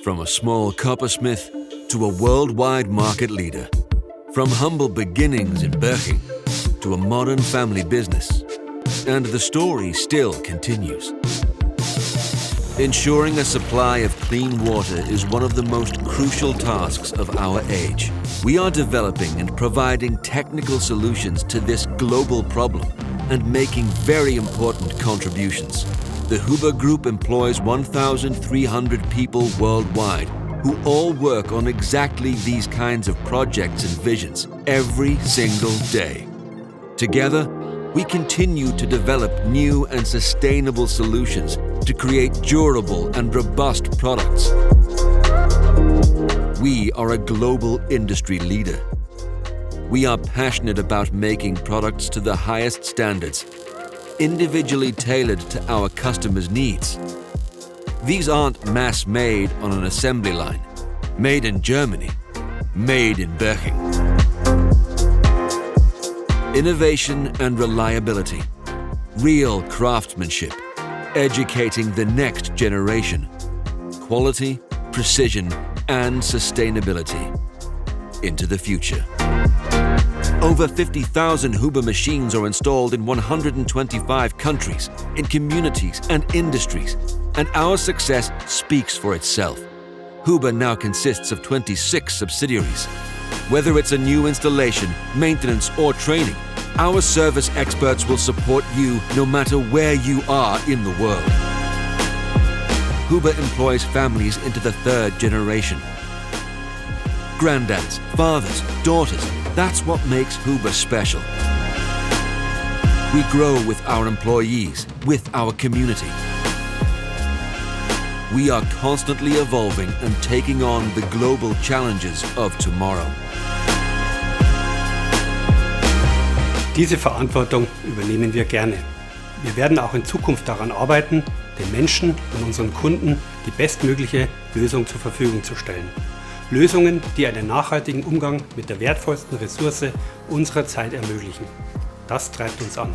From a small coppersmith to a worldwide market leader. From humble beginnings in Berching to a modern family business. And the story still continues. Ensuring a supply of clean water is one of the most crucial tasks of our age. We are developing and providing technical solutions to this global problem and making very important contributions. The HUBER Group employs 1,300 people worldwide who all work on exactly these kinds of projects and visions every single day. Together, we continue to develop new and sustainable solutions to create durable and robust products. We are a global industry leader. We are passionate about making products to the highest standards, individually tailored to our customers' needs. These aren't mass-made on an assembly line, made in Germany, made in Berching. Innovation and reliability, real craftsmanship, educating the next generation, quality, precision, and sustainability into the future. Over 50,000 HUBER machines are installed in 125 countries, in communities and industries, and our success speaks for itself. HUBER now consists of 26 subsidiaries. Whether it's a new installation, maintenance, or training, our service experts will support you no matter where you are in the world. HUBER employs families into the third generation. Granddads, fathers, daughters, that's what makes HUBER special. We grow with our employees, with our community. We are constantly evolving and taking on the global challenges of tomorrow. Diese Verantwortung übernehmen wir gerne. Wir werden auch in Zukunft daran arbeiten, den Menschen und unseren Kunden die bestmögliche Lösung zur Verfügung zu stellen. Lösungen, die einen nachhaltigen Umgang mit der wertvollsten Ressource unserer Zeit ermöglichen. Das treibt uns an.